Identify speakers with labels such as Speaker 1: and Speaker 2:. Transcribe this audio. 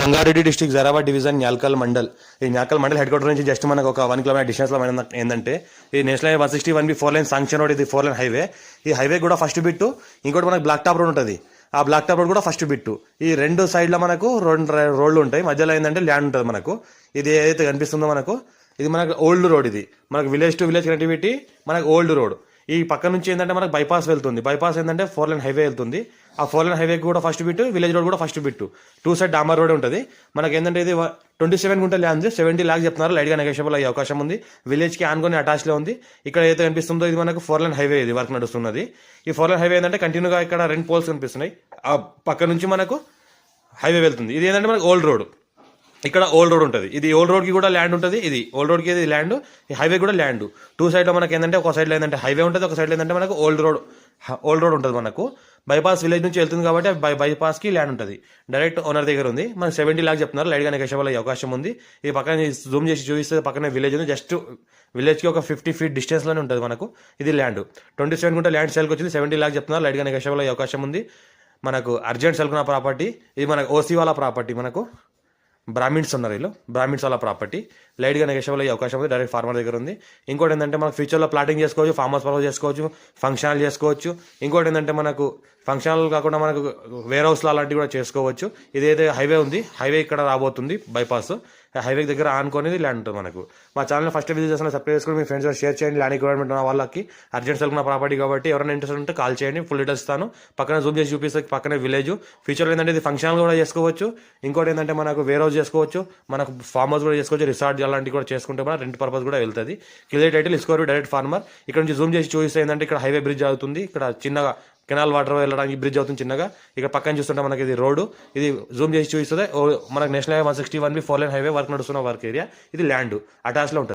Speaker 1: Sangareddy district Zaheerabad division Nyalkal mandal. ఈ Nyalkal mandal head quarter నుంచి just మనకు ఒక 1 కిలోమీటర్ డిస్టెన్స్ లో ఏంటంటే ఈ national highway 161B 4 line sanction road. ఇది 4 లైన్ హైవే. ఈ హైవే కూడా ఫస్ట్ బిట్టు, ఇంకోటి మనకు బ్లాక్ టాప్ రోడ్ ఉంటుంది. ఆ బ్లాక్ టాప్ రోడ్ కూడా ఫస్ట్ బిట్టు. ఈ రెండు సైడ్లో మనకు రెండు రోడ్లు ఉంటాయి. మధ్యలో ఏంటంటే ల్యాండ్ ఉంటుంది మనకు. ఇది ఏదైతే కనిపిస్తుందో మనకు, ఇది మనకు ఓల్డ్ రోడ్. ఇది మనకు విలేజ్ టు విలేజ్ కనెక్టివిటీ, మనకు ఓల్డ్ రోడ్. ఈ పక్క నుంచి ఏంటంటే మనకు బైపాస్ వెళ్తుంది. బైపాస్ ఏంటంటే 4 లైన్ హైవే వెళ్తుంది. ఆ 4 లైన్ హైవే కూడా ఫస్ట్ బిట్, విలేజ్ రోడ్ కూడా ఫస్ట్ బిట్. 2 సైడ్ డాంబర్ రోడ్ ఉంటుంది. మనకి ఏంటంటే ఇది 27 గుంటలు ల్యాండ్, 70 lakhs చెప్తున్నారు. లైట్గా నెగోషియబుల్ అయ్యే అవకాశం ఉంది. విలేజ్కి ఆనుకొని అటాచ్లో ఉంది. ఇక్కడ ఏదైతే కనిపిస్తుందో ఇది మనకు 4 లైన్ హైవే, ఇది వర్క్ నడుస్తున్నది. ఈ 4 లైన్ హైవే ఏంటంటే కంటిన్యూగా ఇక్కడ 2 పోల్స్ కనిపిస్తున్నాయి. ఆ పక్క నుంచి మనకు హైవే వెళ్తుంది. ఇది ఏంటంటే మనకు ఓల్డ్ రోడ్. ఇక్కడ ఓల్డ్ రోడ్ ఉంటుంది. ఇది ఓల్డ్ రోడ్కి కూడా ల్యాండ్ ఉంటుంది. ఇది ఓల్డ్ రోడ్కి ఇది ల్యాండ్, ఈ హైవే కూడా ల్యాండ్. 2 సైడ్లో మనకి ఏంటంటే ఒక సైడ్లో ఏంటంటే హైవే ఉంటుంది, ఒక సైడ్లో ఏంటంటే మనకు ఓల్డ్ రోడ్ ఉంటుంది. మనకు బైపాస్ విలేజ్ నుంచి వెళ్తుంది కాబట్టి బైపాస్కి ల్యాండ్ ఉంటుంది. డైరెక్ట్ ఓనర్ దగ్గర ఉంది. మనకు 70 lakhs చెప్తున్నారు. లైట్గా నెగోషియబుల్ అయ్యే అవకాశం ఉంది. ఈ పక్కన జూమ్ చేసి చూపిస్తే పక్కనే విలేజ్ ఉంది. జస్ట్ విలేజ్కి ఒక 50 feet డిస్టెన్స్లోనే ఉంటుంది మనకు. ఇది ల్యాండ్ 27 గుంట ల్యాండ్ సేల్కి వచ్చింది. 70 lakhs చెప్తున్నారు. లైట్గా నెగోషియబుల్ అయ్యే అవకాశం ఉంది. మనకు అర్జెంట్ సెల్కున్న ప్రాపర్టీ. ఇది మనకు ఓసీ వాళ్ళ ప్రాపర్టీ. మనకు బ్రాహ్మిన్స్ ఉన్నారు, వీళ్ళు బ్రాహ్మిన్స్ వాళ్ళ ప్రాపర్టీ. లైట్గా నెగోషియబుల్ అయ్యే అవకాశం ఉంది. డైరెక్ట్ ఫార్మర్ దగ్గర ఉంది. ఇంకోటి ఏంటంటే మనకు ఫ్యూచర్లో ప్లాటింగ్ చేసుకోవచ్చు, ఫార్మ్ హౌస్ పర్పస్ చేసుకోవచ్చు, ఫంక్షన్ చేసుకోవచ్చు. ఇంకోటి ఏంటంటే మనకు ఫంక్షన్ కాకుండా మనకు వేర్ హౌస్లో అలాంటివి కూడా చేసుకోవచ్చు. ఇదైతే హైవే ఉంది, హైవే ఇక్కడ రాబోతుంది బైపాస్. హైవే దగ్గర ఆనుకొని ల్యాండ్ ఉంటుంది మనకు. మా ఛానల్ ఫస్ట్ విజిట్ చేసిన సబ్స్క్రైబ్ చేసుకుని మీ ఫ్రెండ్స్ షేర్ చేయండి. ల్యాండ్ రిక్వైర్మెంట్ ఉన్న వాళ్ళకి అర్జెంట్ సెల్కున్న ప్రాపర్టీ కాబట్టి ఎవరైనా ఇంట్రెస్ట్ ఉంటే కాల్ చేయండి. ఫుల్ డీటెయిల్స్ ఇస్తాను. పక్కన జూమ్ చేసి చూపిస్తే పక్కనే విలేజ్. ఫ్యూచర్లో ఏంటంటే ఇది ఫంక్షన్ కూడా చేసుకోవచ్చు. ఇంకోటి ఏంటంటే మనకు వేర్ హౌస్ చేసుకోవచ్చు, మనకు ఫార్మ్ హౌస్ కూడా చేసుకోవచ్చు, రిసార్ట్ అలాంటివి కూడా చేసుకుంటే మన రెంట్ పర్పస్ కూడా వెళ్తుంది. క్లియర్ టైటిల్ ఇస్కోరు డైరెక్ట్ ఫార్మర్. ఇక్కడ నుంచి జూమ్ చేసి చూపిస్తే ఏంటంటే ఇక్కడ హైవే బ్రిడ్జ్ అవుతుంది. ఇక్కడ చిన్నగా కెనాల్ వాటర్ వెళ్ళడానికి బ్రిడ్జ్ అవుతుంది చిన్నగా. ఇక్కడ పక్కన చూస్తుంటే మనకి ఇది రోడ్డు. ఇది జూమ్ చేసి చూపిస్తుంది మనకు national highway 161B 4 line highway work నడుస్తున్న వర్క్ ఏరియా. ఇది ల్యాండ్ అటాచ్లో ఉంటుంది.